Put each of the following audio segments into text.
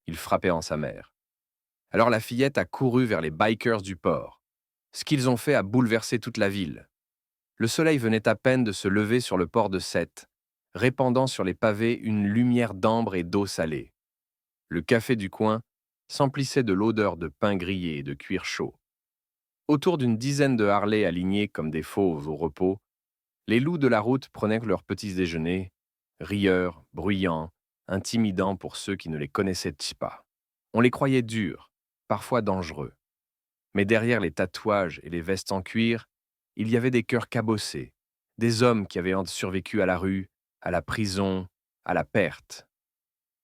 Il frappait en sa mère. Alors la fillette a couru vers les bikers du port. Ce qu'ils ont fait a bouleversé toute la ville. Le soleil venait à peine de se lever sur le port de Sète, répandant sur les pavés une lumière d'ambre et d'eau salée. Le café du coin s'emplissait de l'odeur de pain grillé et de cuir chaud. Autour d'une dizaine de Harley alignés comme des fauves au repos, les loups de la route prenaient leurs petits déjeuners, rieurs, bruyants, intimidants pour ceux qui ne les connaissaient pas. On les croyait durs, parfois dangereux. Mais derrière les tatouages et les vestes en cuir, il y avait des cœurs cabossés, des hommes qui avaient survécu à la rue, à la prison, à la perte.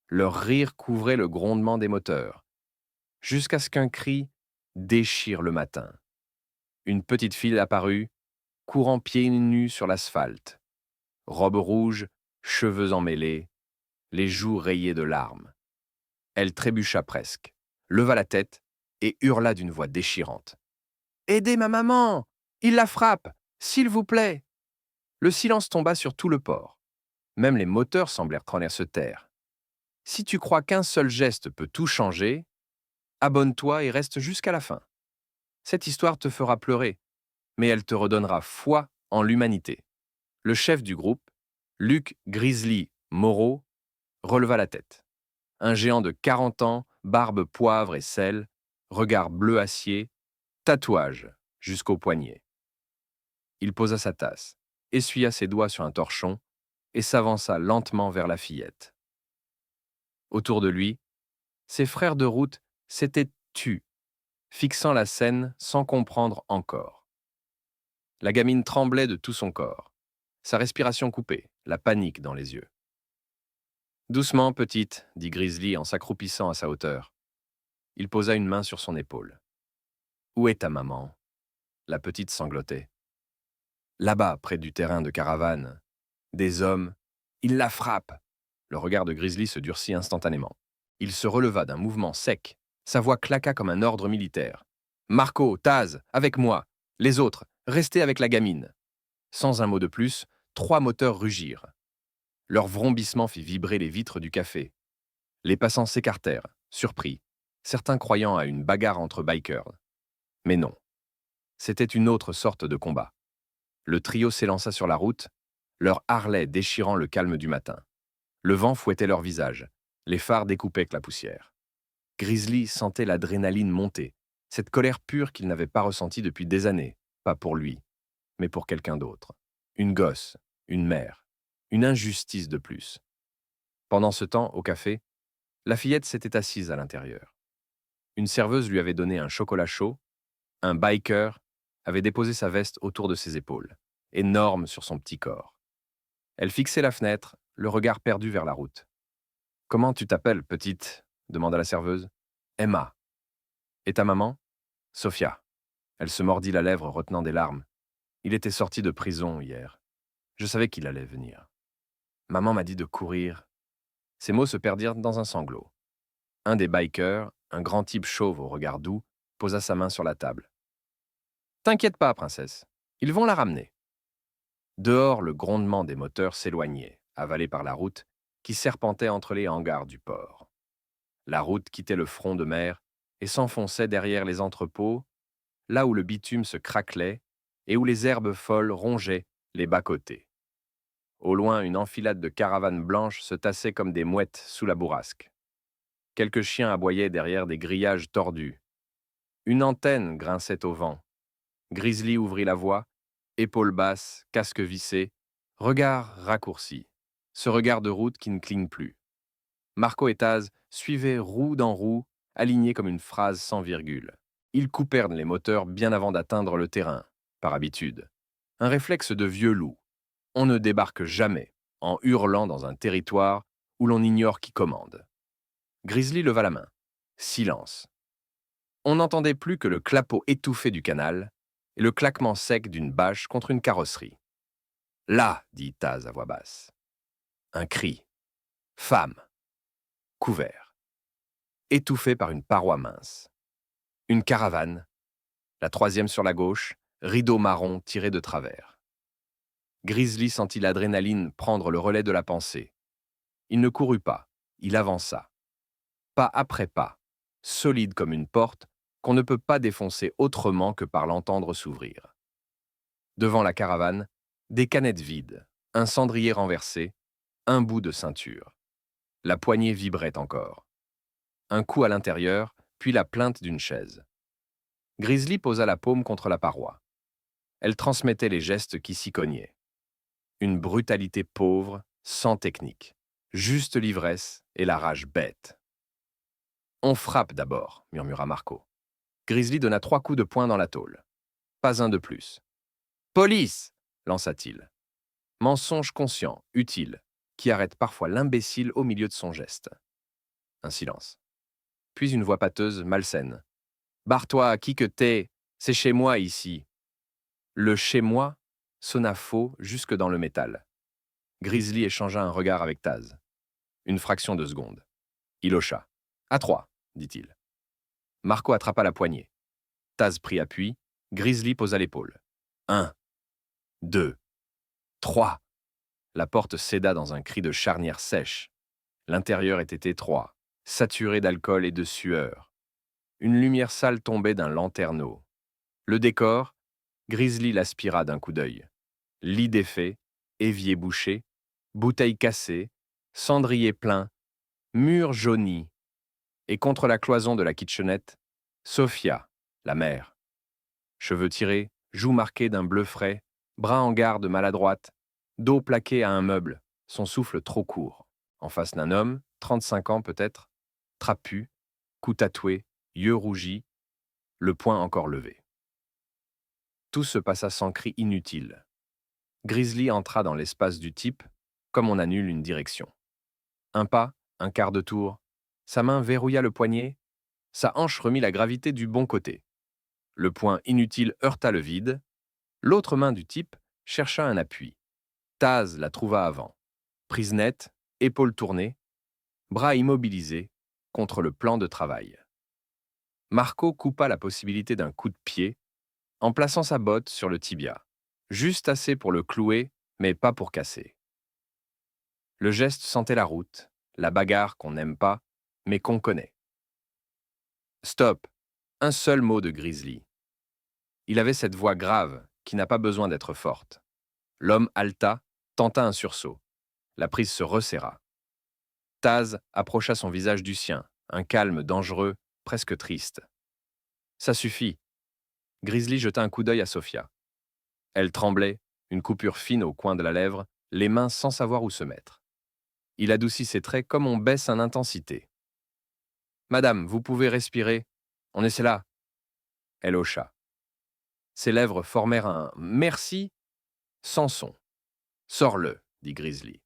Leur rire couvrait le grondement des moteurs, jusqu'à ce qu'un cri déchire le matin. Une petite fille apparut, courant pieds nus sur l'asphalte. Robe rouge, cheveux emmêlés, les joues rayées de larmes. Elle trébucha presque, leva la tête et hurla d'une voix déchirante. « Aidez ma maman! Il la frappe! S'il vous plaît !» Le silence tomba sur tout le port. Même les moteurs semblèrent se taire. Si tu crois qu'un seul geste peut tout changer, abonne-toi et reste jusqu'à la fin. Cette histoire te fera pleurer, mais elle te redonnera foi en l'humanité. Le chef du groupe, Luc Grizzly Moreau, releva la tête. Un géant de 40 ans, barbe poivre et sel, regard bleu acier, tatouage jusqu'au poignet. Il posa sa tasse, essuya ses doigts sur un torchon et s'avança lentement vers la fillette. Autour de lui, ses frères de route s'étaient tus, fixant la scène sans comprendre encore. La gamine tremblait de tout son corps, sa respiration coupée, la panique dans les yeux. « Doucement, petite, » dit Grizzly en s'accroupissant à sa hauteur. Il posa une main sur son épaule. « Où est ta maman ?» La petite sanglotait. « Là-bas, près du terrain de caravane. Des hommes. Ils la frappent !» Le regard de Grizzly se durcit instantanément. Il se releva d'un mouvement sec. Sa voix claqua comme un ordre militaire. « Marco, Taz, avec moi. Les autres, restez avec la gamine. » Sans un mot de plus, 3 moteurs rugirent. Leur vrombissement fit vibrer les vitres du café. Les passants s'écartèrent, surpris, certains croyant à une bagarre entre bikers. Mais non. C'était une autre sorte de combat. Le trio s'élança sur la route, leur Harley déchirant le calme du matin. Le vent fouettait leurs visages, les phares découpaient que la poussière. Grizzly sentait l'adrénaline monter, cette colère pure qu'il n'avait pas ressentie depuis des années, pas pour lui, mais pour quelqu'un d'autre. Une gosse, une mère, une injustice de plus. Pendant ce temps, au café, la fillette s'était assise à l'intérieur. Une serveuse lui avait donné un chocolat chaud, un biker avait déposé sa veste autour de ses épaules, énorme sur son petit corps. Elle fixait la fenêtre, le regard perdu vers la route. « Comment tu t'appelles, petite ?» demanda la serveuse. « Emma. »« Et ta maman ?»« Sophia. » Elle se mordit la lèvre, retenant des larmes. Il était sorti de prison hier. Je savais qu'il allait venir. Maman m'a dit de courir. Ses mots se perdirent dans un sanglot. Un des bikers, un grand type chauve au regard doux, posa sa main sur la table. « T'inquiète pas, princesse. Ils vont la ramener. » Dehors, le grondement des moteurs s'éloignait, avalé par la route, qui serpentait entre les hangars du port. La route quittait le front de mer et s'enfonçait derrière les entrepôts, là où le bitume se craquelait et où les herbes folles rongeaient les bas-côtés. Au loin, une enfilade de caravanes blanches se tassait comme des mouettes sous la bourrasque. Quelques chiens aboyaient derrière des grillages tordus. Une antenne grinçait au vent. Grizzly ouvrit la voie, épaules basses, casque vissé, regard raccourci. Ce regard de route qui ne cligne plus. Marco et Taz suivaient roue dans roue, alignés comme une phrase sans virgule. Ils coupèrent les moteurs bien avant d'atteindre le terrain, par habitude. Un réflexe de vieux loup. On ne débarque jamais en hurlant dans un territoire où l'on ignore qui commande. Grizzly leva la main. Silence. On n'entendait plus que le clapot étouffé du canal et le claquement sec d'une bâche contre une carrosserie. « Là !» dit Taz à voix basse. Un cri. Femme. Couvert. Étouffé par une paroi mince. Une caravane. La 3e sur la gauche, rideau marron tiré de travers. Grizzly sentit l'adrénaline prendre le relais de la pensée. Il ne courut pas, il avança. pas après pas, solide comme une porte qu'on ne peut pas défoncer autrement que par l'entendre s'ouvrir. Devant la caravane, des canettes vides, un cendrier renversé, un bout de ceinture. La poignée vibrait encore. Un coup à l'intérieur, puis la plainte d'une chaise. Grizzly posa la paume contre la paroi. Elle transmettait les gestes qui s'y cognaient. Une brutalité pauvre, sans technique. Juste l'ivresse et la rage bête. On frappe d'abord, murmura Marco. Grizzly donna 3 coups de poing dans la tôle. Pas un de plus. Police lança-t-il. Mensonge conscient, utile, qui arrête parfois l'imbécile au milieu de son geste. Un silence. Puis une voix pâteuse, malsaine. Barre-toi, qui que t'es, c'est chez moi ici. Le chez moi sonna faux jusque dans le métal. Grizzly échangea un regard avec Taz. Une fraction de seconde. Il hocha. À 3, dit-il. Marco attrapa la poignée. Taz prit appui. Grizzly posa l'épaule. 1, 2, 3. La porte céda dans un cri de charnière sèche. L'intérieur était étroit, saturé d'alcool et de sueur. Une lumière sale tombait d'un lanterneau. Le décor, Grizzly l'aspira d'un coup d'œil. Lit défait, évier bouché, bouteilles cassées, cendrier plein, mur jauni. Et contre la cloison de la kitchenette, Sophia, la mère. Cheveux tirés, joues marquées d'un bleu frais, bras en garde maladroite, dos plaqué à un meuble, son souffle trop court. En face d'un homme, 35 ans peut-être, trapu, cou tatoué, yeux rougis, le poing encore levé. Tout se passa sans cri inutile. Grizzly entra dans l'espace du type, comme on annule une direction. Un pas, un quart de tour, sa main verrouilla le poignet, sa hanche remit la gravité du bon côté. Le poing inutile heurta le vide, l'autre main du type chercha un appui. Taz la trouva avant. Prise nette, épaules tournées, bras immobilisés contre le plan de travail. Marco coupa la possibilité d'un coup de pied en plaçant sa botte sur le tibia, juste assez pour le clouer, mais pas pour casser. Le geste sentait la route, la bagarre qu'on n'aime pas, mais qu'on connaît. Stop, un seul mot de Grizzly. Il avait cette voix grave qui n'a pas besoin d'être forte. L'homme haleta, tenta un sursaut. La prise se resserra. Taz approcha son visage du sien, un calme dangereux, presque triste. Ça suffit. Grizzly jeta un coup d'œil à Sophia. Elle tremblait, une coupure fine au coin de la lèvre, les mains sans savoir où se mettre. Il adoucit ses traits comme on baisse en intensité. Madame, vous pouvez respirer. On essaie là. Elle hocha. Ses lèvres formèrent un merci sans son. Sors-le, dit Grizzly.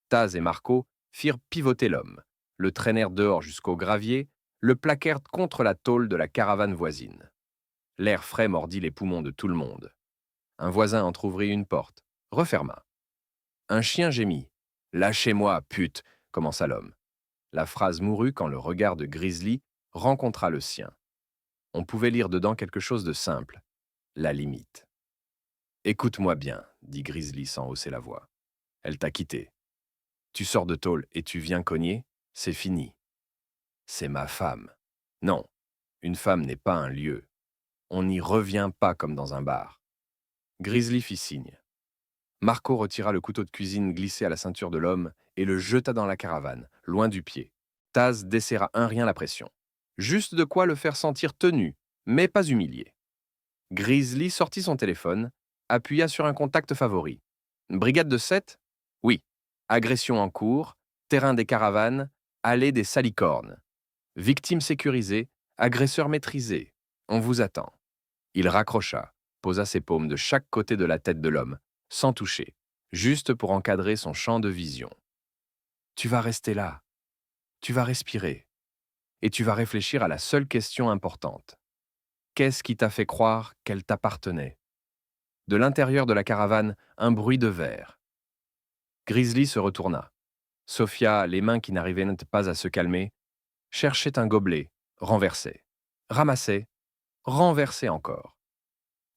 Taz et Marco firent pivoter l'homme, le traînèrent dehors jusqu'au gravier, le plaquèrent contre la tôle de la caravane voisine. L'air frais mordit les poumons de tout le monde. Un voisin entr'ouvrit une porte, referma. Un chien gémit. « Lâchez-moi, pute !» commença l'homme. La phrase mourut quand le regard de Grizzly rencontra le sien. On pouvait lire dedans quelque chose de simple. La limite. « Écoute-moi bien, dit Grizzly sans hausser la voix. Elle t'a quitté. Tu sors de tôle et tu viens cogner, c'est fini. C'est ma femme. Non, une femme n'est pas un lieu. On n'y revient pas comme dans un bar. » Grizzly fit signe. Marco retira le couteau de cuisine glissé à la ceinture de l'homme et le jeta dans la caravane, loin du pied. Taz desserra un rien la pression. Juste de quoi le faire sentir tenu, mais pas humilié. Grizzly sortit son téléphone, appuya sur un contact favori. Brigade de 7 ? Oui. Agression en cours, terrain des caravanes, allée des salicornes. Victime sécurisée, agresseur maîtrisé. On vous attend. Il raccrocha, posa ses paumes de chaque côté de la tête de l'homme, sans toucher, juste pour encadrer son champ de vision. Tu vas rester là. Tu vas respirer. Et tu vas réfléchir à la seule question importante. Qu'est-ce qui t'a fait croire qu'elle t'appartenait ? De l'intérieur de la caravane, un bruit de verre. Grizzly se retourna. Sophia, les mains qui n'arrivaient pas à se calmer, cherchait un gobelet, renversait, ramassait, renversait encore.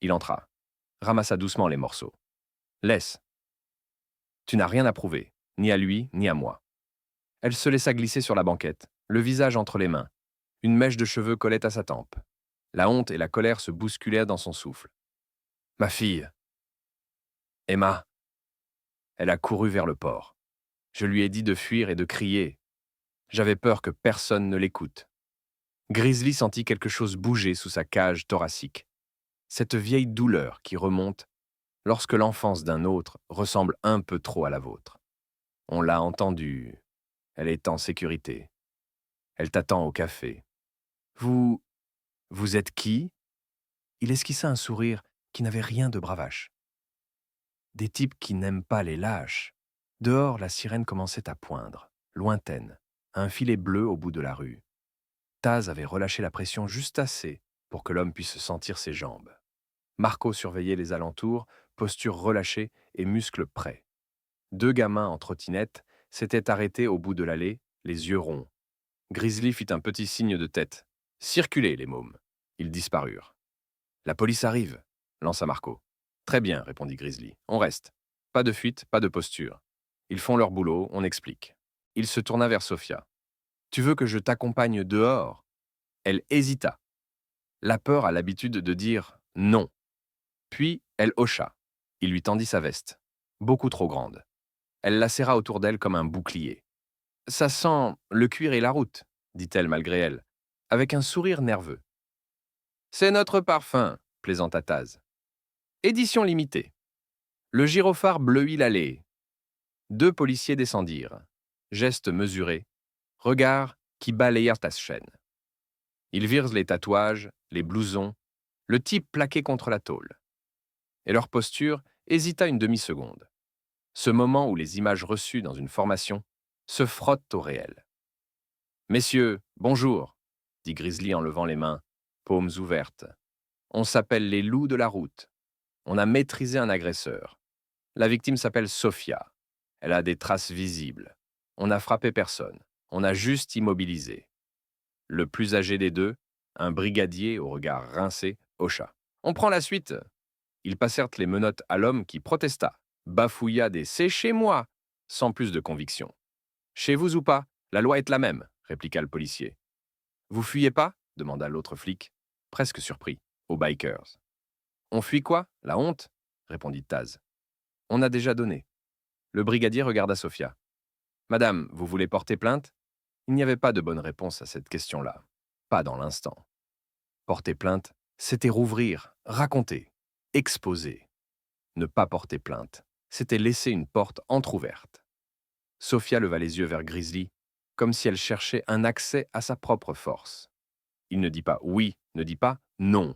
Il entra, ramassa doucement les morceaux. Laisse. Tu n'as rien à prouver, ni à lui, ni à moi. Elle se laissa glisser sur la banquette, le visage entre les mains. Une mèche de cheveux collait à sa tempe. La honte et la colère se bousculaient dans son souffle. « Ma fille !» « Emma !» Elle a couru vers le port. Je lui ai dit de fuir et de crier. J'avais peur que personne ne l'écoute. Grizzly sentit quelque chose bouger sous sa cage thoracique. Cette vieille douleur qui remonte lorsque l'enfance d'un autre ressemble un peu trop à la vôtre. On l'a entendue. Elle est en sécurité. Elle t'attend au café. Vous êtes qui? Il esquissa un sourire qui n'avait rien de bravache. Des types qui n'aiment pas les lâches. Dehors, la sirène commençait à poindre, lointaine, un filet bleu au bout de la rue. Taz avait relâché la pression juste assez pour que l'homme puisse sentir ses jambes. Marco surveillait les alentours, posture relâchée et muscles prêts. 2 gamins en trottinette s'étaient arrêtés au bout de l'allée, les yeux ronds. Grizzly fit un petit signe de tête. « Circulez, les mômes !» Ils disparurent. « La police arrive !» lança Marco. « Très bien, répondit Grizzly. On reste. Pas de fuite, pas de posture. Ils font leur boulot, on explique. » Il se tourna vers Sophia. « Tu veux que je t'accompagne dehors ?» Elle hésita. La peur a l'habitude de dire « non ». Puis elle hocha. Il lui tendit sa veste. Beaucoup trop grande. Elle la serra autour d'elle comme un bouclier. « Ça sent le cuir et la route », dit-elle malgré elle, avec un sourire nerveux. « C'est notre parfum », plaisanta Taz. « Édition limitée. » Le gyrophare bleuit l'allée. 2 policiers descendirent. Geste mesuré. Regard qui balayèrent ta chaîne. Ils virent les tatouages, les blousons, le type plaqué contre la tôle. Et leur posture hésita une demi-seconde. Ce moment où les images reçues dans une formation se frottent au réel. « Messieurs, bonjour », dit Grizzly en levant les mains, paumes ouvertes. « On s'appelle les loups de la route. On a maîtrisé un agresseur. La victime s'appelle Sophia. Elle a des traces visibles. On n'a frappé personne. On a juste immobilisé. » Le plus âgé des deux, un brigadier au regard rincé, hocha. « On prend la suite !» Ils passèrent les menottes à l'homme qui protesta, bafouilla des « c'est chez moi !» sans plus de conviction. « Chez vous ou pas, la loi est la même !» répliqua le policier. « Vous fuyez pas ?» demanda l'autre flic, presque surpris, aux bikers. « On fuit quoi? La honte ?» répondit Taz. « On a déjà donné. » Le brigadier regarda Sophia. « Madame, vous voulez porter plainte ?» Il n'y avait pas de bonne réponse à cette question-là. Pas dans l'instant. Porter plainte, c'était rouvrir, raconter, exposer. Ne pas porter plainte, c'était laisser une porte entr'ouverte. Sophia leva les yeux vers Grizzly, comme si elle cherchait un accès à sa propre force. Il ne dit pas oui, ne dit pas non.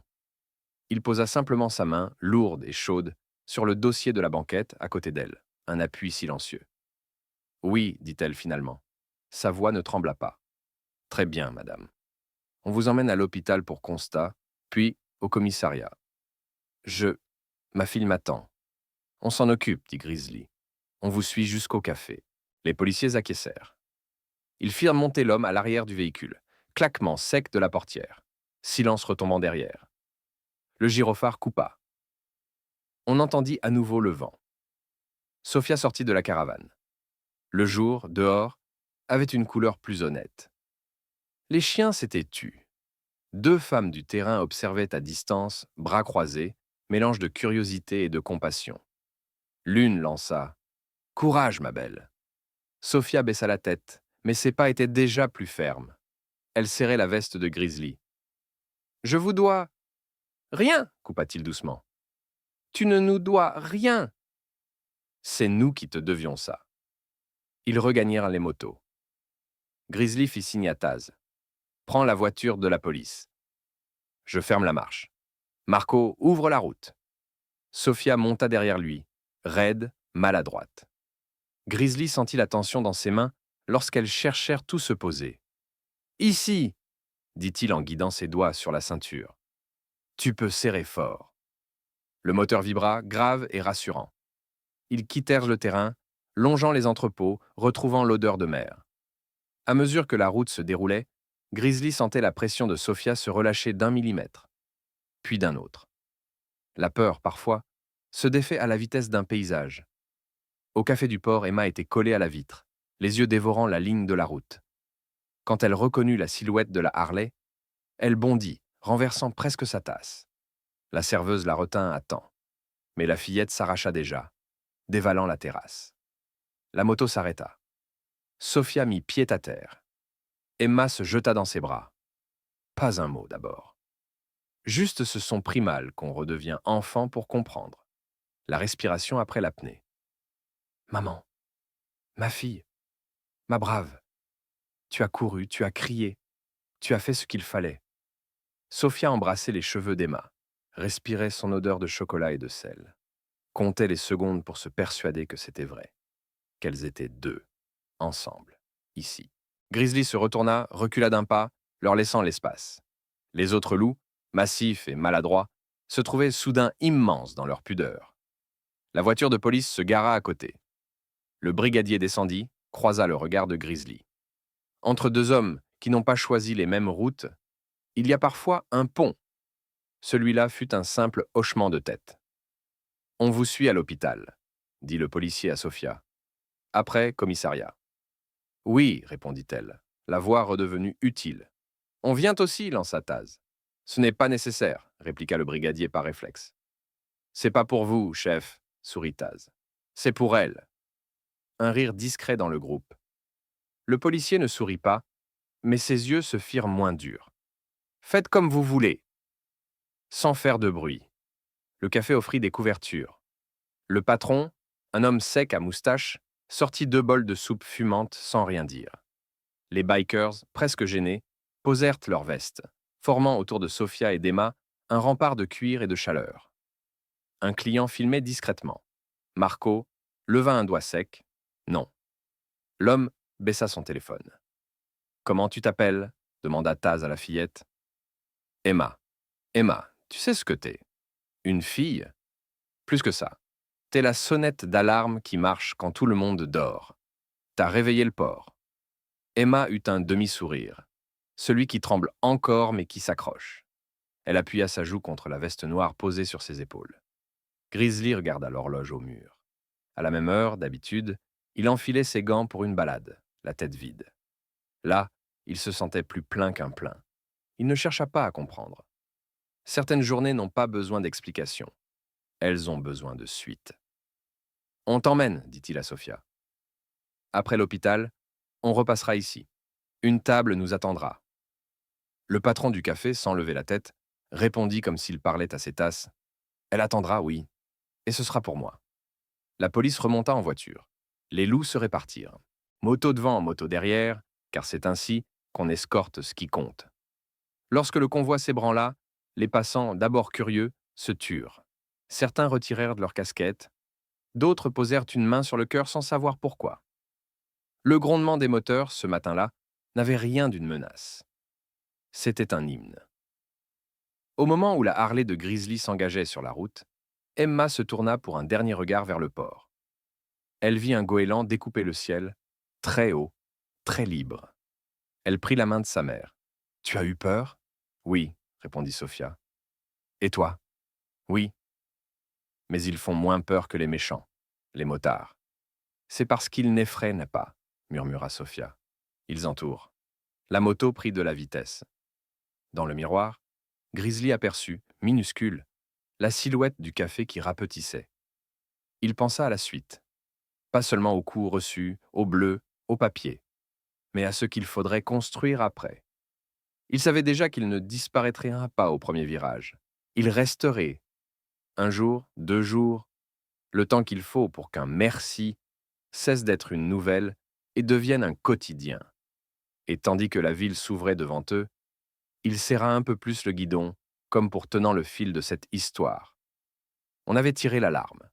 Il posa simplement sa main, lourde et chaude, sur le dossier de la banquette à côté d'elle, un appui silencieux. « Oui, dit-elle finalement. » Sa voix ne trembla pas. « Très bien, madame. On vous emmène à l'hôpital pour constat, puis au commissariat. Ma fille m'attend. » « On s'en occupe, dit Grizzly. On vous suit jusqu'au café. » Les policiers acquiescèrent. Ils firent monter l'homme à l'arrière du véhicule. Claquement sec de la portière. Silence retombant derrière. Le gyrophare coupa. On entendit à nouveau le vent. Sophia sortit de la caravane. Le jour, dehors, avait une couleur plus honnête. Les chiens s'étaient tus. 2 femmes du terrain observaient à distance, bras croisés, mélange de curiosité et de compassion. L'une lança « Courage, ma belle !» Sophia baissa la tête, mais ses pas étaient déjà plus fermes. Elle serrait la veste de Grizzly. « Je vous dois... »« Rien !» coupa-t-il doucement. « Tu ne nous dois rien !»« C'est nous qui te devions ça. » Ils regagnèrent les motos. Grizzly fit signe à Taz. « Prends la voiture de la police. » Je ferme la marche. Marco ouvre la route. Sophia monta derrière lui, raide, maladroite. Grizzly sentit la tension dans ses mains lorsqu'elles cherchèrent tout se poser. « Ici !» dit-il en guidant ses doigts sur la ceinture. « Tu peux serrer fort. » Le moteur vibra, grave et rassurant. Ils quittèrent le terrain, longeant les entrepôts, retrouvant l'odeur de mer. À mesure que la route se déroulait, Grizzly sentait la pression de Sophia se relâcher d'1 millimètre, puis d'un autre. La peur, parfois, se défait à la vitesse d'un paysage. Au café du port, Emma était collée à la vitre, les yeux dévorant la ligne de la route. Quand elle reconnut la silhouette de la Harley, elle bondit, renversant presque sa tasse. La serveuse la retint à temps, mais la fillette s'arracha déjà, dévalant la terrasse. La moto s'arrêta. Sophia mit pied à terre. Emma se jeta dans ses bras. Pas un mot d'abord. Juste ce son primal qu'on redevient enfant pour comprendre. La respiration après l'apnée. Maman, ma fille, ma brave, tu as couru, tu as crié, tu as fait ce qu'il fallait. Sophia embrassait les cheveux d'Emma, respirait son odeur de chocolat et de sel, comptait les secondes pour se persuader que c'était vrai, qu'elles étaient deux, ensemble, ici. Grizzly se retourna, recula d'un pas, leur laissant l'espace. Les autres loups, massifs et maladroits, se trouvaient soudain immenses dans leur pudeur. La voiture de police se gara à côté. Le brigadier descendit, croisa le regard de Grizzly. Entre deux hommes qui n'ont pas choisi les mêmes routes, il y a parfois un pont. Celui-là fut un simple hochement de tête. On vous suit à l'hôpital, dit le policier à Sophia. Après, commissariat. Oui, répondit-elle, la voix redevenue utile. On vient aussi, lança Taz. Ce n'est pas nécessaire, répliqua le brigadier par réflexe. C'est pas pour vous, chef, sourit Taz. C'est pour elle. Un rire discret dans le groupe. Le policier ne sourit pas, mais ses yeux se firent moins durs. Faites comme vous voulez. Sans faire de bruit. Le café offrit des couvertures. Le patron, un homme sec à moustache, sortit 2 bols de soupe fumante sans rien dire. Les bikers, presque gênés, posèrent leurs vestes, formant autour de Sophia et d'Emma un rempart de cuir et de chaleur. Un client filmait discrètement. Marco leva un doigt sec. Non. L'homme baissa son téléphone. Comment tu t'appelles demanda Taz à la fillette. Emma. Emma, tu sais ce que t'es? Une fille? Plus que ça. T'es la sonnette d'alarme qui marche quand tout le monde dort. T'as réveillé le porc. Emma eut un demi-sourire. Celui qui tremble encore mais qui s'accroche. Elle appuya sa joue contre la veste noire posée sur ses épaules. Grizzly regarda l'horloge au mur. À la même heure, d'habitude, il enfilait ses gants pour une balade, la tête vide. Là, il se sentait plus plein qu'un plein. Il ne chercha pas à comprendre. Certaines journées n'ont pas besoin d'explication. Elles ont besoin de suite. On t'emmène, dit-il à Sophia. Après l'hôpital, on repassera ici. Une table nous attendra. Le patron du café, sans lever la tête, répondit comme s'il parlait à ses tasses. Elle attendra, oui. Et ce sera pour moi. La police remonta en voiture. Les loups se répartirent. Moto devant, moto derrière, car c'est ainsi qu'on escorte ce qui compte. Lorsque le convoi s'ébranla, les passants, d'abord curieux, se turent. Certains retirèrent de leurs casquettes, d'autres posèrent une main sur le cœur sans savoir pourquoi. Le grondement des moteurs, ce matin-là, n'avait rien d'une menace. C'était un hymne. Au moment où la Harley de Grizzly s'engageait sur la route, Emma se tourna pour un dernier regard vers le port. Elle vit un goéland découper le ciel, très haut, très libre. Elle prit la main de sa mère. « Tu as eu peur ?»« Oui, » répondit Sophia. « Et toi ?»« Oui. » « Mais ils font moins peur que les méchants, les motards. »« C'est parce qu'ils n'effraient pas, » murmura Sophia. Ils entourent. La moto prit de la vitesse. Dans le miroir, Grizzly aperçut, minuscule, la silhouette du café qui rapetissait. Il pensa à la suite. Pas seulement aux coups reçus, au bleu, au papier, mais à ce qu'il faudrait construire après. Il savait déjà qu'il ne disparaîtrait pas au premier virage. Il resterait. Un jour, 2 jours, le temps qu'il faut pour qu'un merci cesse d'être une nouvelle et devienne un quotidien. Et tandis que la ville s'ouvrait devant eux, il serra un peu plus le guidon, comme pour tenant le fil de cette histoire. On avait tiré l'alarme.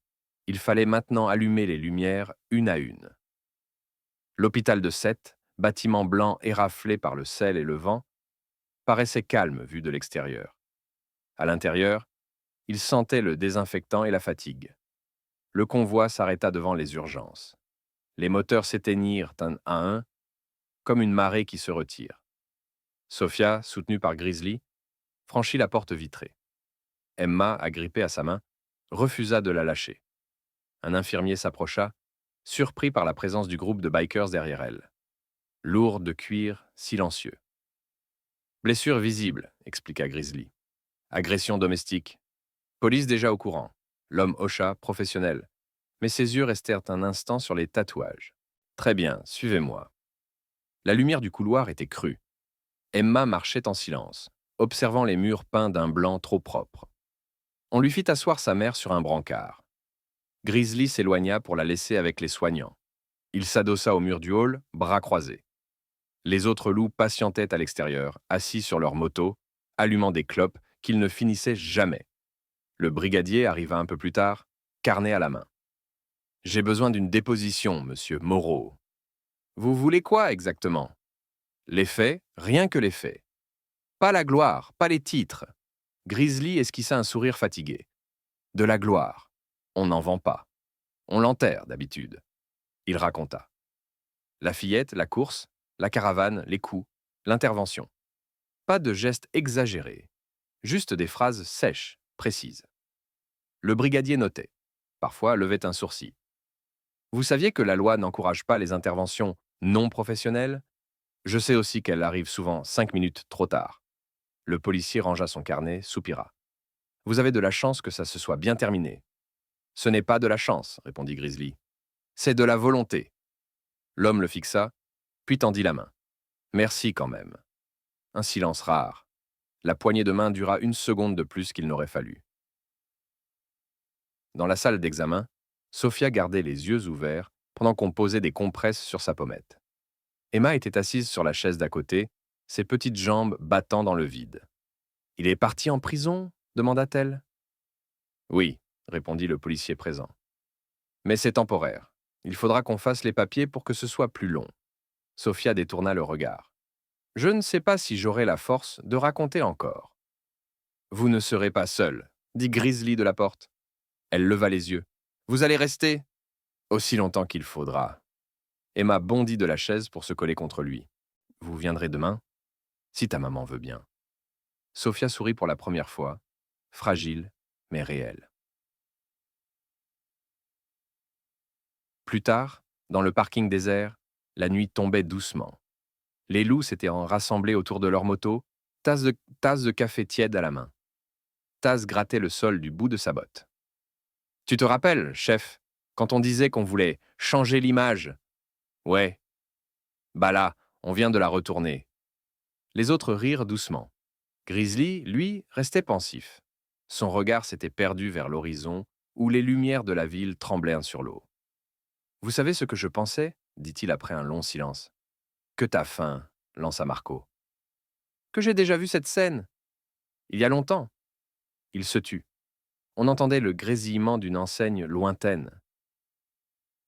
Il fallait maintenant allumer les lumières une à une. L'hôpital de Sète, bâtiment blanc éraflé par le sel et le vent, paraissait calme vu de l'extérieur. À l'intérieur, il sentait le désinfectant et la fatigue. Le convoi s'arrêta devant les urgences. Les moteurs s'éteignirent un à un, comme une marée qui se retire. Sophia, soutenue par Grizzly, franchit la porte vitrée. Emma, agrippée à sa main, refusa de la lâcher. Un infirmier s'approcha, surpris par la présence du groupe de bikers derrière elle. lourd de cuir, silencieux. Blessure visible, expliqua Grizzly. Agression domestique. Police déjà au courant. L'homme hocha, professionnel. Mais ses yeux restèrent un instant sur les tatouages. Très bien, suivez-moi. La lumière du couloir était crue. Emma marchait en silence, observant les murs peints d'un blanc trop propre. On lui fit asseoir sa mère sur un brancard. Grizzly s'éloigna pour la laisser avec les soignants. Il s'adossa au mur du hall, bras croisés. Les autres loups patientaient à l'extérieur, assis sur leurs motos, allumant des clopes qu'ils ne finissaient jamais. Le brigadier arriva un peu plus tard, carnet à la main. « J'ai besoin d'une déposition, monsieur Moreau. »« Vous voulez quoi exactement ?»« Les faits, rien que les faits. Pas la gloire, pas les titres. » Grizzly esquissa un sourire fatigué. « De la gloire. On n'en vend pas. On l'enterre d'habitude. » Il raconta. La fillette, la course, la caravane, les coups, l'intervention. Pas de gestes exagérés, juste des phrases sèches, précises. Le brigadier notait. Parfois levait un sourcil. Vous saviez que la loi n'encourage pas les interventions non professionnelles? Je sais aussi qu'elle arrive souvent 5 minutes trop tard. Le policier rangea son carnet, soupira. Vous avez de la chance que ça se soit bien terminé. Ce n'est pas de la chance, répondit Grizzly. C'est de la volonté. L'homme le fixa, puis tendit la main. Merci quand même. Un silence rare. La poignée de main dura 1 seconde de plus qu'il n'aurait fallu. Dans la salle d'examen, Sophia gardait les yeux ouverts pendant qu'on posait des compresses sur sa pommette. Emma était assise sur la chaise d'à côté, ses petites jambes battant dans le vide. « Il est parti en prison ?» demanda-t-elle. « Oui, » répondit le policier présent. « Mais c'est temporaire. Il faudra qu'on fasse les papiers pour que ce soit plus long. » Sophia détourna le regard. « Je ne sais pas si j'aurai la force de raconter encore. »« Vous ne serez pas seul, » dit Grizzly de la porte. Elle leva les yeux. « Vous allez rester ?»« Aussi longtemps qu'il faudra. » Emma bondit de la chaise pour se coller contre lui. « Vous viendrez demain ?»« Si ta maman veut bien. » Sophia sourit pour la première fois, fragile mais réelle. Plus tard, dans le parking désert, la nuit tombait doucement. Les loups s'étaient rassemblés autour de leur moto, tasse de café tiède à la main. Taz grattait le sol du bout de sa botte. « Tu te rappelles, chef, quand on disait qu'on voulait changer l'image ?»« Ouais. Bah là, on vient de la retourner. » Les autres rirent doucement. Grizzly, lui, restait pensif. Son regard s'était perdu vers l'horizon, où les lumières de la ville tremblaient sur l'eau. « Vous savez ce que je pensais ?» dit-il après un long silence. « Que t'as faim, » lança Marco. « Que j'ai déjà vu cette scène. Il y a longtemps. » Il se tut. On entendait le grésillement d'une enseigne lointaine.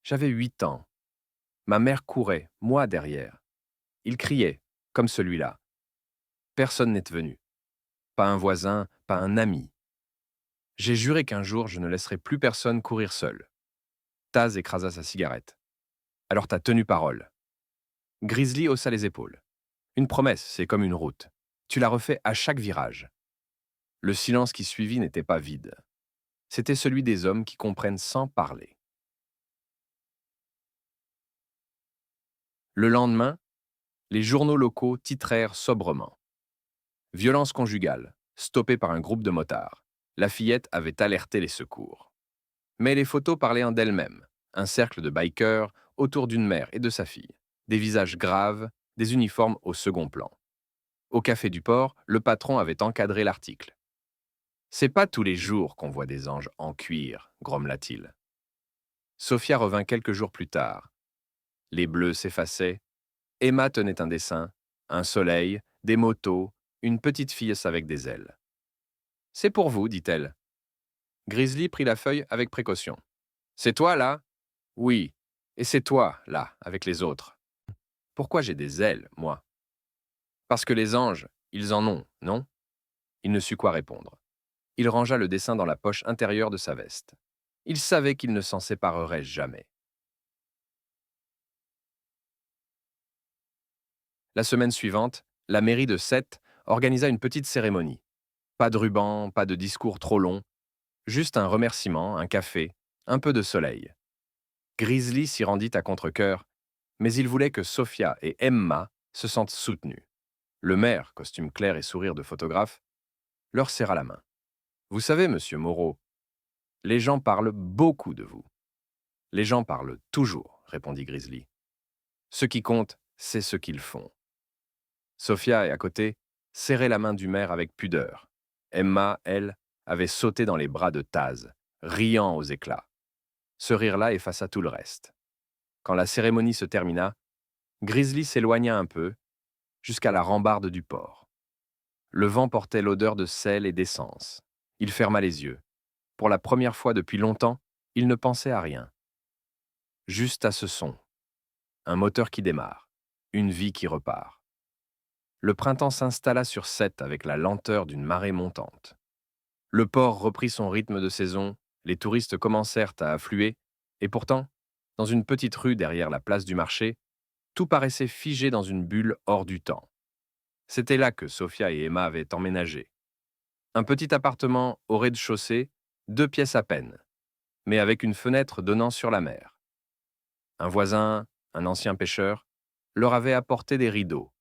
J'avais 8 ans. Ma mère courait, moi derrière. Il criait, comme celui-là. Personne n'est venu. Pas un voisin, pas un ami. J'ai juré qu'un jour, je ne laisserai plus personne courir seul. Taz écrasa sa cigarette. Alors t'as tenu parole. Grizzly haussa les épaules. Une promesse, c'est comme une route. Tu la refais à chaque virage. Le silence qui suivit n'était pas vide. C'était celui des hommes qui comprennent sans parler. Le lendemain, les journaux locaux titrèrent sobrement. Violence conjugale, stoppée par un groupe de motards. La fillette avait alerté les secours. Mais les photos parlaient d'elles-mêmes. Un cercle de bikers autour d'une mère et de sa fille. Des visages graves, des uniformes au second plan. Au café du port, le patron avait encadré l'article. « C'est pas tous les jours qu'on voit des anges en cuir, grommela-t-il. Sophia revint quelques jours plus tard. Les bleus s'effaçaient. Emma tenait un dessin, un soleil, des motos, une petite fille avec des ailes. « C'est pour vous, dit-elle. » Grizzly prit la feuille avec précaution. « C'est toi, là ?»« Oui. Et c'est toi, là, avec les autres. »« Pourquoi j'ai des ailes, moi ?»« Parce que les anges, ils en ont, non ?» Il ne sut quoi répondre. Il rangea le dessin dans la poche intérieure de sa veste. Il savait qu'il ne s'en séparerait jamais. La semaine suivante, la mairie de Sète organisa une petite cérémonie. Pas de ruban, pas de discours trop long, juste un remerciement, un café, un peu de soleil. Grizzly s'y rendit à contre-cœur, Mais il voulait que Sophia et Emma se sentent soutenues. Le maire, costume clair et sourire de photographe, leur serra la main. Vous savez, monsieur Moreau, les gens parlent beaucoup de vous. Les gens parlent toujours, répondit Grizzly. Ce qui compte, c'est ce qu'ils font. Sophia, à côté, serrait la main du maire avec pudeur. Emma, elle, avait sauté dans les bras de Taz, riant aux éclats. Ce rire-là effaça tout le reste. Quand la cérémonie se termina, Grizzly s'éloigna un peu, jusqu'à la rambarde du port. Le vent portait l'odeur de sel et d'essence. Il ferma les yeux. Pour la première fois depuis longtemps, il ne pensait à rien. Juste à ce son. Un moteur qui démarre. Une vie qui repart. Le printemps s'installa sur Sète avec la lenteur d'une marée montante. Le port reprit son rythme de saison, les touristes commencèrent à affluer, et pourtant, dans une petite rue derrière la place du marché, tout paraissait figé dans une bulle hors du temps. C'était là que Sophia et Emma avaient emménagé. Un petit appartement au rez-de-chaussée, 2 pièces à peine, mais avec une fenêtre donnant sur la mer. Un voisin, un ancien pêcheur, leur avait apporté des rideaux.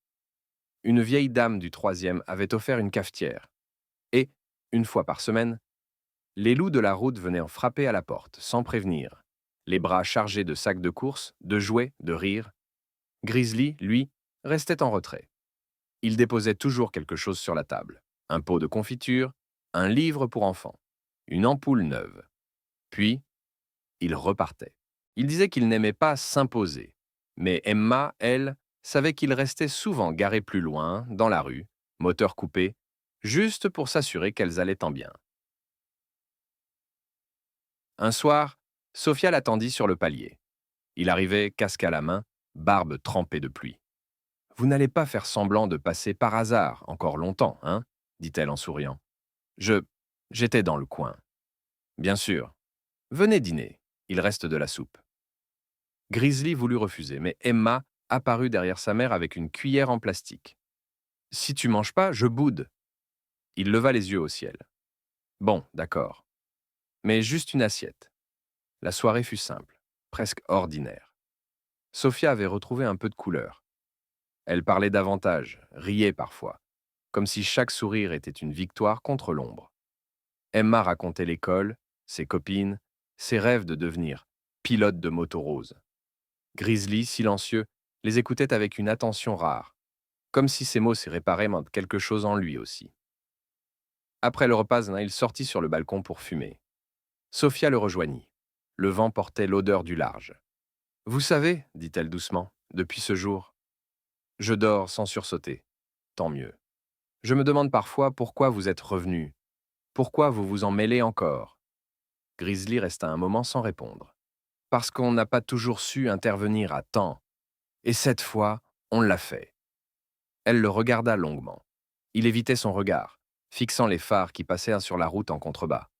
Une vieille dame du 3e avait offert une cafetière. Et, une fois par semaine, les loups de la route venaient en frapper à la porte, sans prévenir, les bras chargés de sacs de courses, de jouets, de rires. Grizzly, lui, restait en retrait. Il déposait toujours quelque chose sur la table. Un pot de confiture, un livre pour enfants, une ampoule neuve. Puis, il repartait. Il disait qu'il n'aimait pas s'imposer. Mais Emma, elle, savait qu'il restait souvent garé plus loin, dans la rue, moteur coupé, juste pour s'assurer qu'elles allaient en bien. Un soir, Sophia l'attendit sur le palier. Il arrivait, casque à la main, barbe trempée de pluie. « Vous n'allez pas faire semblant de passer par hasard encore longtemps, hein ?» dit-elle en souriant. « J'étais dans le coin. »« Bien sûr. Venez dîner, il reste de la soupe. » Grizzly voulut refuser, mais Emma apparut derrière sa mère avec une cuillère en plastique. « Si tu manges pas, je boude. » Il leva les yeux au ciel. « Bon, d'accord. Mais juste une assiette. » La soirée fut simple, presque ordinaire. Sophia avait retrouvé un peu de couleur. Elle parlait davantage, riait parfois, comme si chaque sourire était une victoire contre l'ombre. Emma racontait l'école, ses copines, ses rêves de devenir pilote de moto rose. Grizzly, silencieux, les écoutait avec une attention rare, comme si ses mots se réparaient quelque chose en lui aussi. Après le repas, il sortit sur le balcon pour fumer. Sophia le rejoignit. Le vent portait l'odeur du large. « Vous savez, dit-elle doucement, depuis ce jour, je dors sans sursauter. Tant mieux. Je me demande parfois pourquoi vous êtes revenu. Pourquoi vous vous en mêlez encore ?» Grizzly resta un moment sans répondre. « Parce qu'on n'a pas toujours su intervenir à temps. Et cette fois, on l'a fait. » Elle le regarda longuement. Il évitait son regard, fixant les phares qui passaient sur la route en contrebas.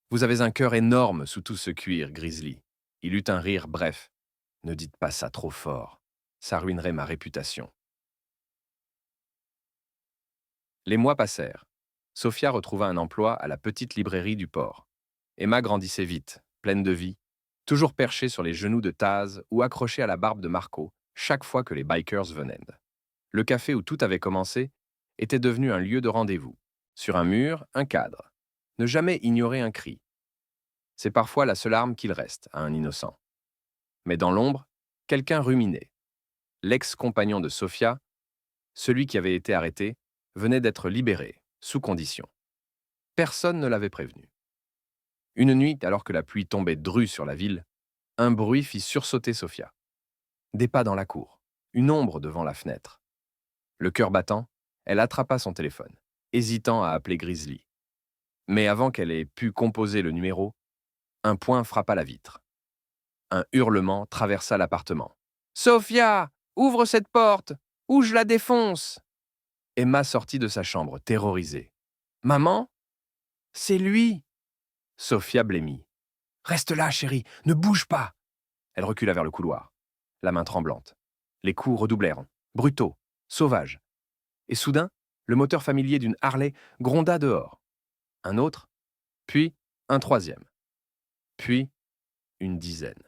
« Vous avez un cœur énorme sous tout ce cuir, Grizzly. » Il eut un rire bref. « Ne dites pas ça trop fort. Ça ruinerait ma réputation. » Les mois passèrent. Sophia retrouva un emploi à la petite librairie du port. Emma grandissait vite, pleine de vie, toujours perchée sur les genoux de Taz ou accrochée à la barbe de Marco chaque fois que les bikers venaient. Le café où tout avait commencé était devenu un lieu de rendez-vous. Sur un mur, un cadre. Ne jamais ignorer un cri. C'est parfois la seule arme qu'il reste à un innocent. Mais dans l'ombre, quelqu'un ruminait. L'ex-compagnon de Sophia, celui qui avait été arrêté, venait d'être libéré, sous condition. Personne ne l'avait prévenu. Une nuit, alors que la pluie tombait drue sur la ville, un bruit fit sursauter Sophia. Des pas dans la cour, une ombre devant la fenêtre. Le cœur battant, elle attrapa son téléphone, hésitant à appeler Grizzly. Mais avant qu'elle ait pu composer le numéro, un poing frappa la vitre. Un hurlement traversa l'appartement. « Sophia, ouvre cette porte, ou je la défonce !» Emma sortit de sa chambre, terrorisée. « Maman ? C'est lui !» Sophia blêmit. « Reste là, chérie, ne bouge pas !» Elle recula vers le couloir, la main tremblante. Les coups redoublèrent, brutaux, sauvages. Et soudain, le moteur familier d'une Harley gronda dehors. Un autre, puis un troisième, puis une dizaine.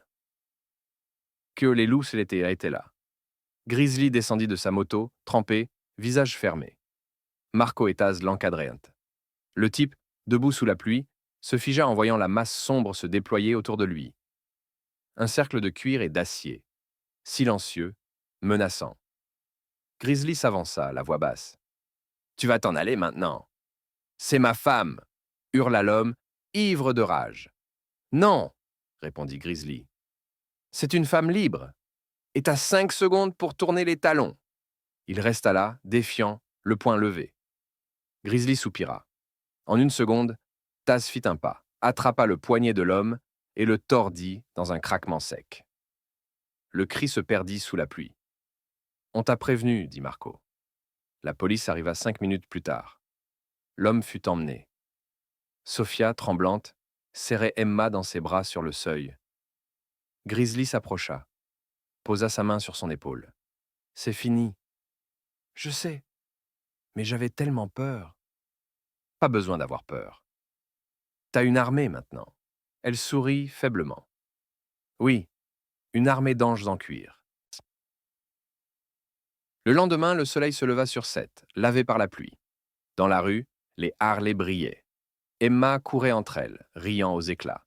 que les loups étaient là. Grizzly descendit de sa moto, trempé, visage fermé. Marco et Taz l'encadraient. Le type, debout sous la pluie, se figea en voyant la masse sombre se déployer autour de lui. Un cercle de cuir et d'acier, silencieux, menaçant. Grizzly s'avança, la voix basse. « Tu vas t'en aller maintenant. »« C'est ma femme !» hurla l'homme, ivre de rage. « Non !» répondit Grizzly. « C'est une femme libre. Et t'as 5 secondes pour tourner les talons. » Il resta là, défiant, le poing levé. Grizzly soupira. En une seconde, Taz fit un pas, attrapa le poignet de l'homme et le tordit dans un craquement sec. Le cri se perdit sous la pluie. « On t'a prévenu, » dit Marco. La police arriva 5 minutes plus tard. L'homme fut emmené. Sophia, tremblante, serrait Emma dans ses bras sur le seuil. Grizzly s'approcha, posa sa main sur son épaule. « C'est fini. »« Je sais, mais j'avais tellement peur. »« Pas besoin d'avoir peur. T'as une armée maintenant. » Elle sourit faiblement. « Oui, une armée d'anges en cuir. » Le lendemain, le soleil se leva sur Seth, lavé par la pluie. Dans la rue, les Harley brillaient. Emma courait entre elles, riant aux éclats.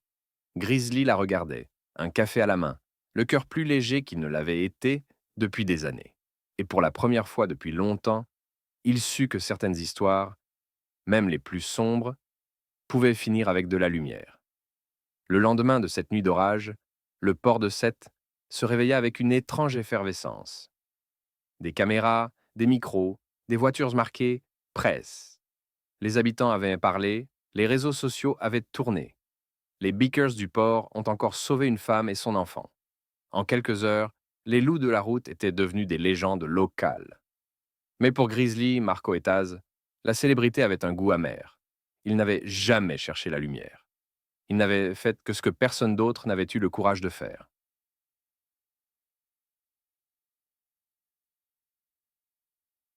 Grizzly la regardait, un café à la main, le cœur plus léger qu'il ne l'avait été depuis des années. Et pour la première fois depuis longtemps, il sut que certaines histoires, même les plus sombres, pouvaient finir avec de la lumière. Le lendemain de cette nuit d'orage, le port de Sète se réveilla avec une étrange effervescence. Des caméras, des micros, des voitures marquées « Presse ». Les habitants avaient parlé, les réseaux sociaux avaient tourné. Les Beakers du port ont encore sauvé une femme et son enfant. En quelques heures, les loups de la route étaient devenus des légendes locales. Mais pour Grizzly, Marco et Taz, la célébrité avait un goût amer. Ils n'avaient jamais cherché la lumière. Ils n'avaient fait que ce que personne d'autre n'avait eu le courage de faire.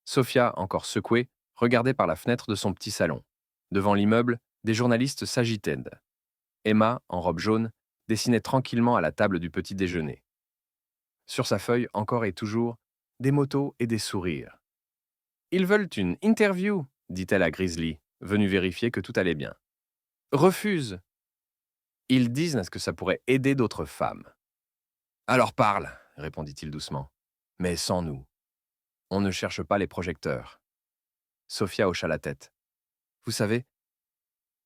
Sophia, encore secouée, regardait par la fenêtre de son petit salon. Devant l'immeuble, des journalistes s'agitaient. Emma, en robe jaune, dessinait tranquillement à la table du petit déjeuner. Sur sa feuille, encore et toujours, des motos et des sourires. « Ils veulent une interview », dit-elle à Grizzly, venue vérifier que tout allait bien. « Refuse. Ils disent que ça pourrait aider d'autres femmes. »« Alors parle, » répondit-il doucement. « Mais sans nous. On ne cherche pas les projecteurs. » Sophia hocha la tête. « Vous savez,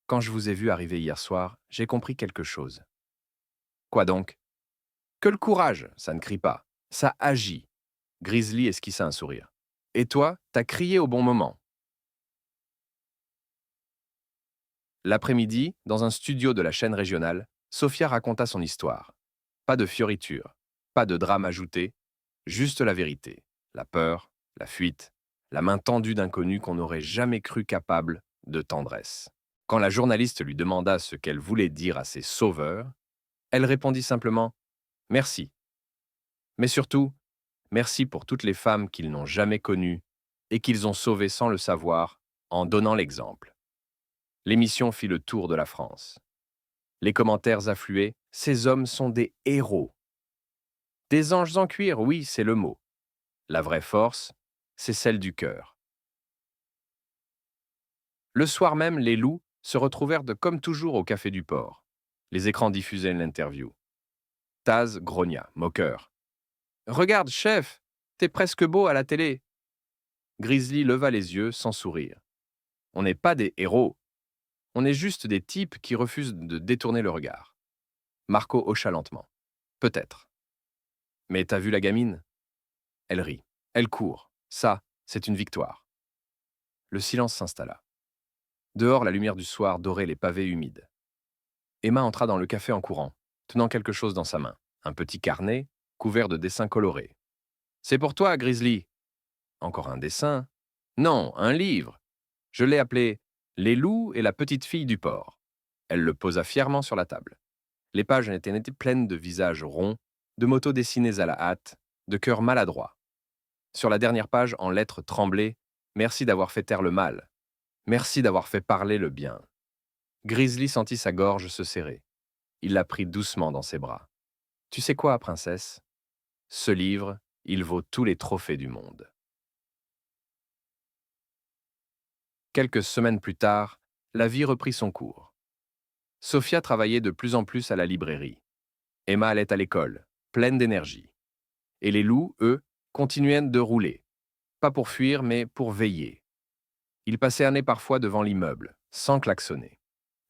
quand je vous ai vu arriver hier soir, j'ai compris quelque chose. »« Quoi donc ?»« Que le courage, ça ne crie pas, ça agit. » Grizzly esquissa un sourire. « Et toi, t'as crié au bon moment. » L'après-midi, dans un studio de la chaîne régionale, Sophia raconta son histoire. Pas de fioritures, pas de drame ajouté, juste la vérité, la peur, la fuite, la main tendue d'inconnu qu'on n'aurait jamais cru capable de tendresse. Quand la journaliste lui demanda ce qu'elle voulait dire à ses sauveurs, elle répondit simplement « Merci ». Mais surtout, merci pour toutes les femmes qu'ils n'ont jamais connues et qu'ils ont sauvées sans le savoir en donnant l'exemple. L'émission fit le tour de la France. Les commentaires affluaient « Ces hommes sont des héros ». Des anges en cuir, oui, c'est le mot. La vraie force, c'est celle du cœur. Le soir même, les loups se retrouvèrent comme toujours au Café du Port. Les écrans diffusaient l'interview. Taz grogna, moqueur. « Regarde, chef, t'es presque beau à la télé. » Grizzly leva les yeux sans sourire. « On n'est pas des héros. On est juste des types qui refusent de détourner le regard. » Marco hocha lentement. « Peut-être. Mais t'as vu la gamine ? Elle rit. Elle court. Ça, c'est une victoire. » Le silence s'installa. Dehors, la lumière du soir dorait les pavés humides. Emma entra dans le café en courant, tenant quelque chose dans sa main. Un petit carnet, couvert de dessins colorés. « C'est pour toi, Grizzly. » Encore un dessin ? Non, un livre. Je l'ai appelé « Les loups et la petite fille du port ». Elle le posa fièrement sur la table. Les pages étaient pleines de visages ronds, de motos dessinées à la hâte, de cœurs maladroits. Sur la dernière page, en lettres tremblées, « Merci d'avoir fait taire le mal. Merci d'avoir fait parler le bien. » Grizzly sentit sa gorge se serrer. Il la prit doucement dans ses bras. « Tu sais quoi, princesse ? Ce livre, il vaut tous les trophées du monde. Quelques semaines plus tard, la vie reprit son cours. Sophia travaillait de plus en plus à la librairie. Emma allait à l'école, pleine d'énergie. Et les loups, eux, continuaient de rouler. Pas pour fuir, mais pour veiller. Ils passaient parfois devant l'immeuble, sans klaxonner,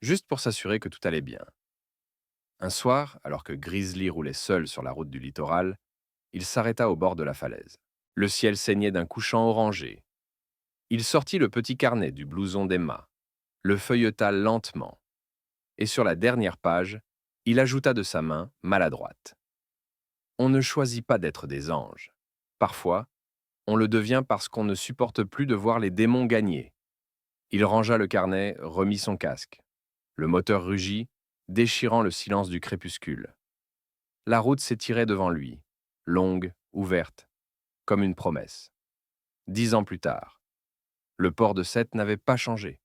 juste pour s'assurer que tout allait bien. Un soir, alors que Grizzly roulait seul sur la route du littoral, il s'arrêta au bord de la falaise. Le ciel saignait d'un couchant orangé. Il sortit le petit carnet du blouson d'Emma, le feuilleta lentement, et sur la dernière page, il ajouta de sa main, maladroite. On ne choisit pas d'être des anges. Parfois, on le devient parce qu'on ne supporte plus de voir les démons gagner. Il rangea le carnet, remit son casque. Le moteur rugit, déchirant le silence du crépuscule. La route s'étirait devant lui, longue, ouverte, comme une promesse. 10 ans plus tard, le port de Sète n'avait pas changé.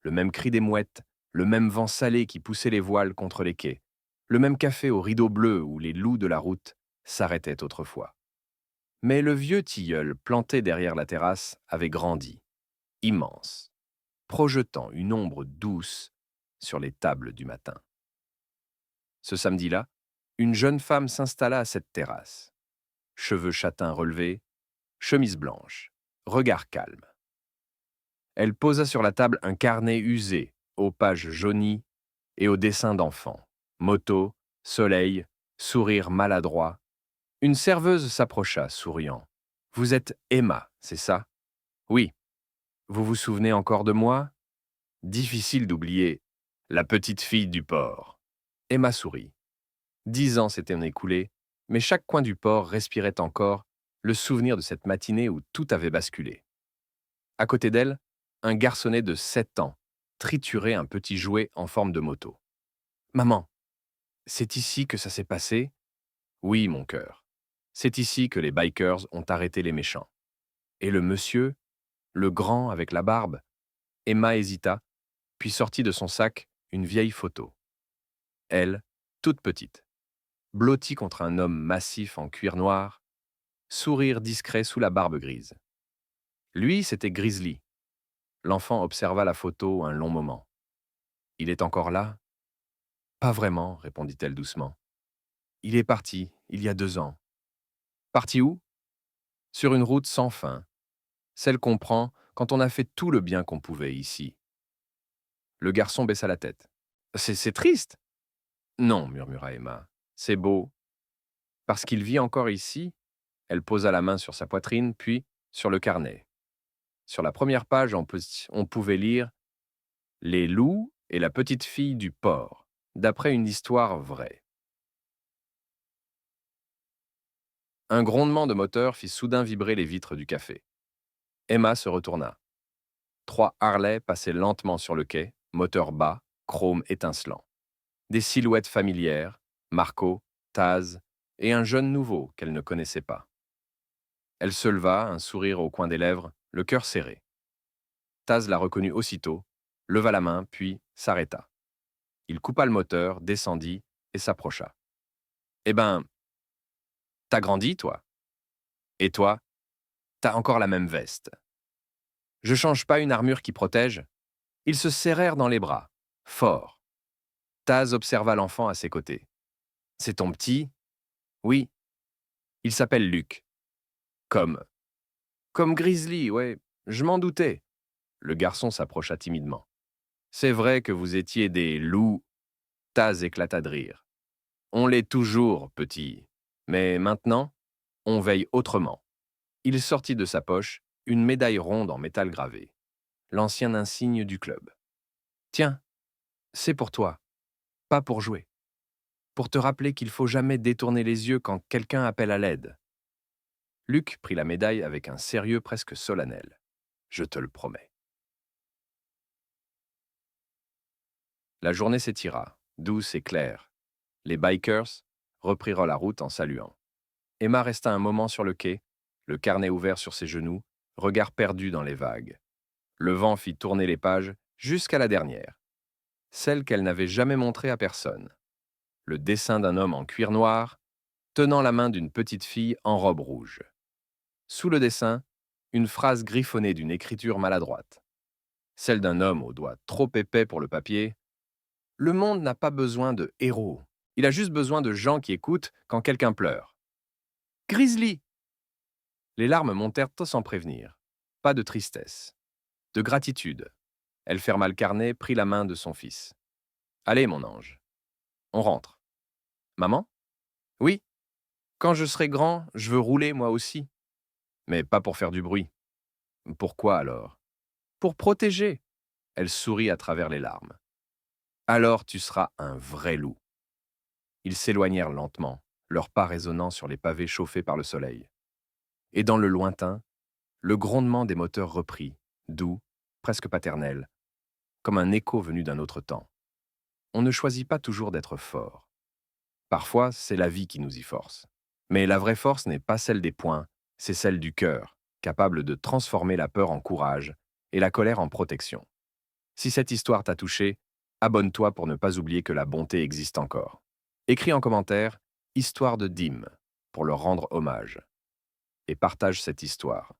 Le même cri des mouettes, le même vent salé qui poussait les voiles contre les quais, le même café aux rideaux bleus où les loups de la route s'arrêtaient autrefois. Mais le vieux tilleul planté derrière la terrasse avait grandi, immense, projetant une ombre douce sur les tables du matin. Ce samedi-là, une jeune femme s'installa à cette terrasse. Cheveux châtains relevés, chemise blanche, regard calme. Elle posa sur la table un carnet usé, aux pages jaunies et aux dessins d'enfants. Moto, soleil, sourire maladroit. Une serveuse s'approcha, souriant. « Vous êtes Emma, c'est ça ?»« Oui. Vous vous souvenez encore de moi ?» Difficile d'oublier. La petite fille du port. Emma sourit. 10 ans s'étaient écoulés, mais chaque coin du port respirait encore le souvenir de cette matinée où tout avait basculé. À côté d'elle, un garçonnet de 7 ans triturait un petit jouet en forme de moto. « Maman, c'est ici que ça s'est passé ?»« Oui, mon cœur. C'est ici que les bikers ont arrêté les méchants. » « Et le monsieur, le grand avec la barbe ?» Emma hésita, puis sortit de son sac une vieille photo. Elle, toute petite, blottie contre un homme massif en cuir noir, sourire discret sous la barbe grise. Lui, c'était Grizzly. L'enfant observa la photo un long moment. « Il est encore là ?»« Pas vraiment, » répondit-elle doucement. « Il est parti, il y a 2 ans. »« Parti où ?»« Sur une route sans fin, celle qu'on prend quand on a fait tout le bien qu'on pouvait ici. » Le garçon baissa la tête. « C'est triste !»« Non, » murmura Emma. « C'est beau. Parce qu'il vit encore ici. » Elle posa la main sur sa poitrine, puis sur le carnet. Sur la première page, on pouvait lire « Les loups et la petite fille du port », d'après une histoire vraie. Un grondement de moteur fit soudain vibrer les vitres du café. Emma se retourna. 3 Harley passaient lentement sur le quai, moteur bas, chrome étincelant. Des silhouettes familières, Marco, Taz et un jeune nouveau qu'elle ne connaissait pas. Elle se leva, un sourire au coin des lèvres, le cœur serré. Taz la reconnut aussitôt, leva la main, puis s'arrêta. Il coupa le moteur, descendit et s'approcha. « Eh ben, t'as grandi, toi. Et toi, t'as encore la même veste. Je change pas une armure qui protège. » Ils se serrèrent dans les bras, fort. Taz observa l'enfant à ses côtés. « C'est ton petit ?»« Oui. Il s'appelle Luc. »« Comme Grizzly, ouais, je m'en doutais. » Le garçon s'approcha timidement. « C'est vrai que vous étiez des loups. » Taz éclata de rire. « On l'est toujours, petit. Mais maintenant, on veille autrement. » Il sortit de sa poche une médaille ronde en métal gravé, l'ancien insigne du club. « Tiens, c'est pour toi, pas pour jouer. Pour te rappeler qu'il faut jamais détourner les yeux quand quelqu'un appelle à l'aide. » Luc prit la médaille avec un sérieux presque solennel. « Je te le promets. » La journée s'étira, douce et claire. Les bikers reprirent la route en saluant. Emma resta un moment sur le quai, le carnet ouvert sur ses genoux, regard perdu dans les vagues. Le vent fit tourner les pages jusqu'à la dernière, celle qu'elle n'avait jamais montrée à personne. Le dessin d'un homme en cuir noir, tenant la main d'une petite fille en robe rouge. Sous le dessin, une phrase griffonnée d'une écriture maladroite. Celle d'un homme aux doigts trop épais pour le papier. Le monde n'a pas besoin de héros. Il a juste besoin de gens qui écoutent quand quelqu'un pleure. Grizzly! Les larmes montèrent sans prévenir. Pas de tristesse. De gratitude. Elle ferma le carnet, prit la main de son fils. Allez, mon ange. On rentre. Maman? Oui. Quand je serai grand, je veux rouler moi aussi. Mais pas pour faire du bruit. Pourquoi alors? Pour protéger. Elle sourit à travers les larmes. Alors tu seras un vrai loup. Ils s'éloignèrent lentement, leurs pas résonnant sur les pavés chauffés par le soleil. Et dans le lointain, le grondement des moteurs reprit, doux, presque paternel, comme un écho venu d'un autre temps. On ne choisit pas toujours d'être fort. Parfois, c'est la vie qui nous y force. Mais la vraie force n'est pas celle des poings, c'est celle du cœur, capable de transformer la peur en courage et la colère en protection. Si cette histoire t'a touché, abonne-toi pour ne pas oublier que la bonté existe encore. Écris en commentaire « Histoire de Dim » pour leur rendre hommage. Et partage cette histoire.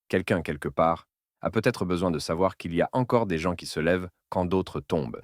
Quelqu'un, quelque part, a peut-être besoin de savoir qu'il y a encore des gens qui se lèvent quand d'autres tombent.